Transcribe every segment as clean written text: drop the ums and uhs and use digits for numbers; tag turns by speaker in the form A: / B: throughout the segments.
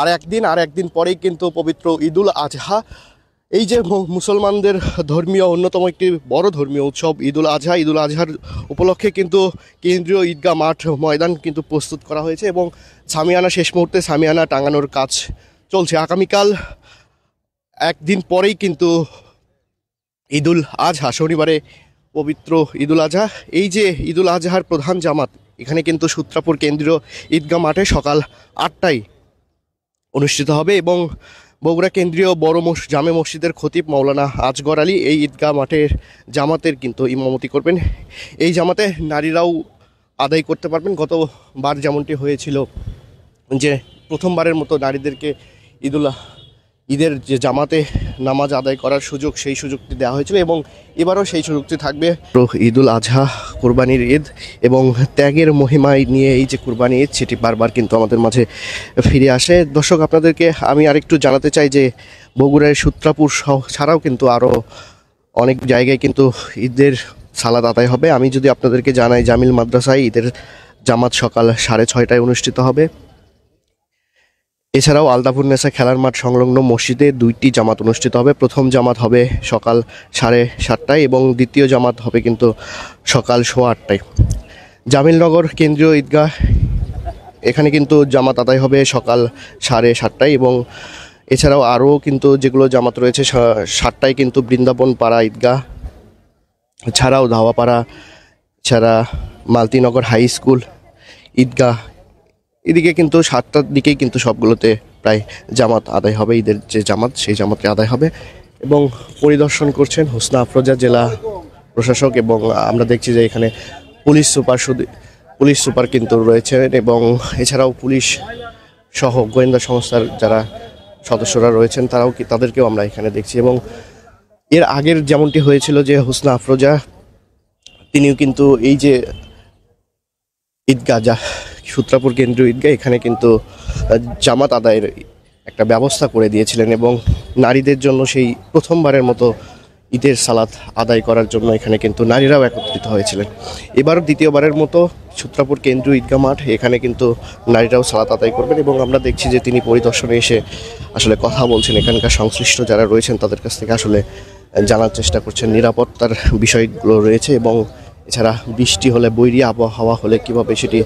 A: আর একদিন পরেই কিন্তু পবিত্র ঈদুল আজহা। এই যে মুসলমানদের ধর্মীয় অন্যতম একটি বড় ধর্মীয় উৎসব ঈদুল আজহার উপলক্ষে কিন্তু কেন্দ্রীয় ঈদগাহ মাঠ ময়দান কিন্তু প্রস্তুত করা হয়েছে এবং সামিয়ানা শেষ মুহূর্তে সামিয়ানা টাঙানোর কাজ চলছে। আগামীকাল একদিন পরেই কিন্তু ঈদুল আজহা, শনিবারে পবিত্র ঈদুল আজহা। এই যে ঈদুল আজহার প্রধান জামাত এখানে কিন্তু সূত্রাপুর কেন্দ্রীয় ঈদগাহ মাঠে সকাল 8টায় অনুষ্ঠিত হবে এবং বগুড়া কেন্দ্রীয় বড় জামে মসজিদের খতিব মাওলানা আজগর আলী এই ঈদগাহ মাঠের জামাতের কিন্তু ইমামতি করবেন। এই জামাতে নারীরাও আদায় করতে পারবেন। গতবার যেমনটি হয়েছিল যে প্রথমবারের মতো নারীদেরকে ঈদের যে জামাতে নামাজ আদায় করার সুযোগ, সেই সুযোগটি দেওয়া হয়েছিল এবং এবারও সেই সুযোগটি থাকবে। ঈদুল আজহা কোরবানির ঈদ এবং ত্যাগের মহিমায় নিয়ে এই যে কোরবানি ঈদ, সেটি বারবার কিন্তু আমাদের মাঝে ফিরে আসে। দর্শক, আপনাদেরকে আমি আরেকটু জানাতে চাই যে বগুড়ার সূত্রাপুর ছাড়াও কিন্তু আরও অনেক জায়গায় কিন্তু ঈদের সালাত আদায় হবে। আমি যদি আপনাদেরকে জানাই, জামিল মাদ্রাসায় ঈদের জামাত সকাল 6:30টায় অনুষ্ঠিত হবে। এছাড়াও আলতাফুন্নেসা খেলার মাঠ সংলগ্ন মসজিদে 2টি জামাত অনুষ্ঠিত হবে। প্রথম জামাত হবে সকাল 7:30টায় এবং দ্বিতীয় জামাত হবে কিন্তু সকাল 8:15টায়। জামিলনগর কেন্দ্রীয় ঈদগাহ, এখানে কিন্তু জামাত আদায় হবে সকাল 7:30টায় এবং এছাড়াও আরও কিন্তু যেগুলো জামাত রয়েছে 7টায় কিন্তু বৃন্দাবন পাড়া ঈদগাহ ছাড়াও ধাওয়াপাড়া ছাড়া মালতীনগর হাই স্কুল ঈদগাহ, এদিকে কিন্তু 7টার দিকেই কিন্তু সবগুলোতে প্রায় জামাত আদায় হবে। ঈদের যে জামাত, সেই জামাতে আদায় হবে এবং পরিদর্শন করছেন হোসনা আফরোজা জেলা প্রশাসক এবং আমরা দেখছি যে এখানে পুলিশ সুপার কিন্তু রয়েছেন এবং এছাড়াও পুলিশ সহ গোয়েন্দা সংস্থার যারা সদস্যরা রয়েছেন তাদেরকেও আমরা এখানে দেখছি। এবং এর আগের যেমনটি হয়েছিল যে হোসনা আফরোজা তিনিও কিন্তু এই যে ঈদগাহ সূত্রাপুর কেন্দ্রীয় ঈদগাহ, এখানে কিন্তু জামাত আদায়ের একটা ব্যবস্থা করে দিয়েছিলেন এবং নারীদের জন্য সেই প্রথমবারের মতো ঈদের সালাত আদায় করার জন্য এখানে কিন্তু নারীরাও একত্রিত হয়েছিলেন। এবার দ্বিতীয়বারের মতো সূত্রাপুর কেন্দ্রীয় ঈদগাহ মাঠ, এখানে কিন্তু নারীরাও সালাত আদায় করবেন এবং আমরা দেখছি যে তিনি পরিদর্শনে এসে আসলে কথা বলছেন, এখানকার সংশ্লিষ্ট যারা রয়েছেন তাদের কাছ থেকে আসলে জানার চেষ্টা করছেন নিরাপত্তার বিষয়গুলো রয়েছে এবং এছাড়া বৃষ্টি হলে, বৈরী আবহাওয়া হলে কীভাবে সেটি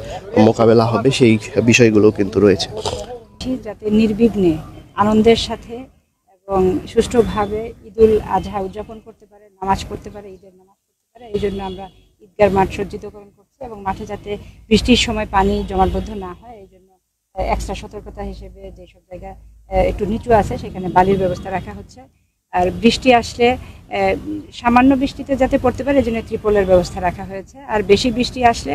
A: মোকাবেলা হবে সেই বিষয়গুলো কিন্তু রয়েছে।
B: যাতে নির্বিঘ্নে আনন্দের সাথে এবং সুষ্ঠুভাবে ঈদুল আজহা উদযাপন করতে পারে, নামাজ পড়তে পারে, ঈদের নামাজ পড়তে পারে, এই জন্য আমরা ঈদগাহ মাঠ সজ্জিতকরণ করছি এবং মাঠে যাতে বৃষ্টির সময় পানি জমাটবদ্ধ না হয় এই জন্য এক্সট্রা সতর্কতা হিসেবে যেসব জায়গা একটু নিচু আছে সেখানে বালির ব্যবস্থা রাখা হচ্ছে। আর বৃষ্টি আসলে সামান্য বৃষ্টিতে যাতে পড়তে পারে এই জন্য ত্রিপলের ব্যবস্থা রাখা হয়েছে। আর বেশি বৃষ্টি আসলে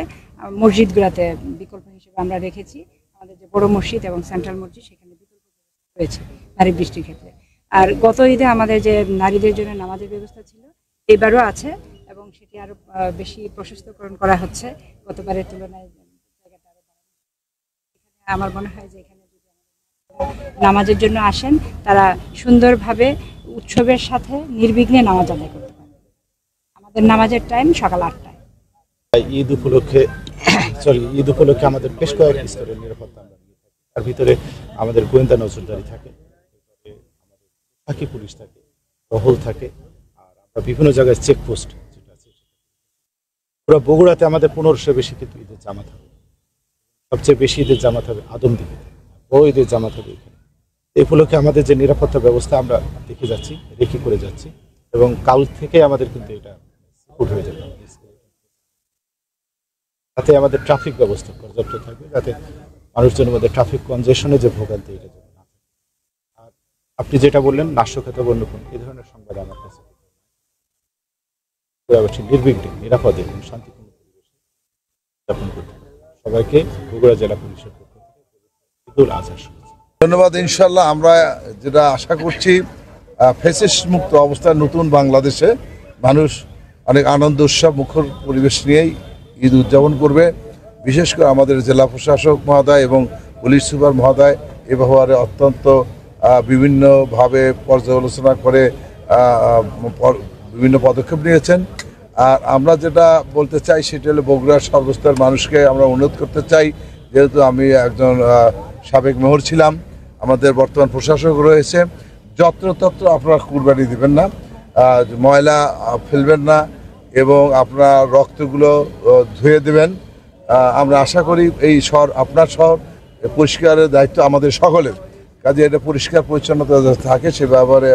B: মসজিদগুলোতে বিকল্প হিসেবে আমরা রেখেছি, আমাদের যে বড় মসজিদ এবং সেন্ট্রাল মসজিদ সেখানে বিকল্প রয়েছে ভারী বৃষ্টির ক্ষেত্রে। আর গত ঈদে আমাদের যে নারীদের জন্য নামাজের ব্যবস্থা ছিল এবারও আছে এবং সেটি আরো বেশি প্রশস্তকরণ করা হচ্ছে গতবারের তুলনায়। জায়গাটা আরো এখানে আমার মনে হয় যে এখানে যদি নামাজের জন্য আসেন তারা সুন্দরভাবে উৎসবের সাথে নির্বিঘ্নে নামাজ আদায় করতে পারে। আমাদের নামাজের টাইম সকাল 8টায়।
C: ঈদ উপলক্ষে আমাদের বেশ কয়েক স্তরের নিরাপত্তা আমরা নিয়ে থাকি। তার ভিতরে আমাদের গোয়েন্দা নজরদারি থাকে, পুলিশ থাকে, টহল থাকে, আর আমরা বিভিন্ন জায়গায় চেকপোস্ট যেটা আছে পুরো বগুড়াতে আমাদের 1500 বেশি কিন্তু ঈদের জামাত হবে। সবচেয়ে বেশি ঈদের জামাত হবে আদমদীঘিতে, বড় ঈদের জামাত হবে এখানে। এই উপলক্ষে আমাদের যে নিরাপত্তা ব্যবস্থা আমরা দেখে যাচ্ছি, রেখে করে যাচ্ছি এবং কাল থেকে আমাদের কিন্তু এটা সাপোর্ট হয়ে যাবে। তাতে আমাদের ট্রাফিক ব্যবস্থা পর্যাপ্ত থাকবে, যাতে মানুষজনের মধ্যে ট্রাফিক কনজেশনে যে ভোগান্তি এটা যেন না থাকে। আর আপনি যেটা বললেন নাশকতা বন্যপণ, এই ধরনের সংবাদ আমার কাছে নির্বিঘ্নে, নিরাপদে এবং শান্তিপূর্ণ পরিবেশে উদযাপন করতে হবে। সবাইকে বগুড়া জেলা পুলিশের পক্ষ থেকে ঈদুল আজহার শুভেচ্ছা।
D: ধন্যবাদ। ইনশাল্লাহ আমরা যেটা আশা করছি ফ্যাসিস্ট মুক্ত অবস্থায় নতুন বাংলাদেশে মানুষ অনেক আনন্দ উৎসব মুখর পরিবেশ নিয়েই ঈদ উদযাপন করবে। বিশেষ করে আমাদের জেলা প্রশাসক মহোদয় এবং পুলিশ সুপার মহোদয় এ ব্যাপারে অত্যন্ত বিভিন্নভাবে পর্যালোচনা করে বিভিন্ন পদক্ষেপ নিয়েছেন। আর আমরা যেটা বলতে চাই সেটা হলো বগুড়ার সর্বস্তরের মানুষকে আমরা অনুরোধ করতে চাই, যেহেতু আমি একজন সাবেক মেয়র ছিলাম, আমাদের বর্তমান প্রশাসক রয়েছে, যত্রতত্র আপনারা কুরবানি দিবেন না, ময়লা ফেলবেন না এবং আপনার রক্তগুলো ধুয়ে দেবেন। আমরা আশা করি এই শহর আপনার শহর, পরিষ্কারের দায়িত্ব আমাদের সকলের, কাজে এটা পরিষ্কার পরিচ্ছন্নতা থাকে সে ব্যাপারে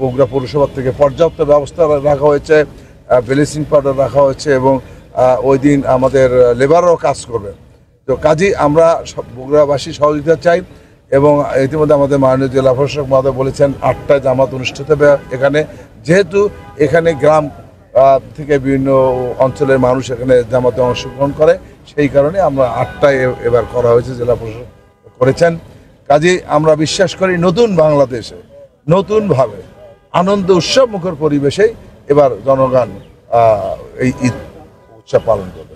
D: বগুড়া পৌরসভা থেকে পর্যাপ্ত ব্যবস্থা রাখা হয়েছে, ব্লিচিং পাউডার রাখা হয়েছে এবং ওই দিন আমাদের লেবাররাও কাজ করবে। তো কাজেই আমরা বগুড়াবাসী সহযোগিতা চাই এবং ইতিমধ্যে আমাদের মাননীয় জেলা প্রশাসক মহোদয় বলেছেন 8টায় জামাত অনুষ্ঠিত হবে এখানে, যেহেতু এখানে গ্রাম থেকে বিভিন্ন অঞ্চলের মানুষ এখানে জামাতে অংশগ্রহণ করে, সেই কারণে আমরা 8টায় এবার করা হয়েছে, জেলা প্রশাসক করেছেন। কাজেই আমরা বিশ্বাস করি নতুন বাংলাদেশে নতুনভাবে আনন্দ উৎসব মুখর পরিবেশেই এবার জনগণ এই ঈদ উৎসব পালন করবে।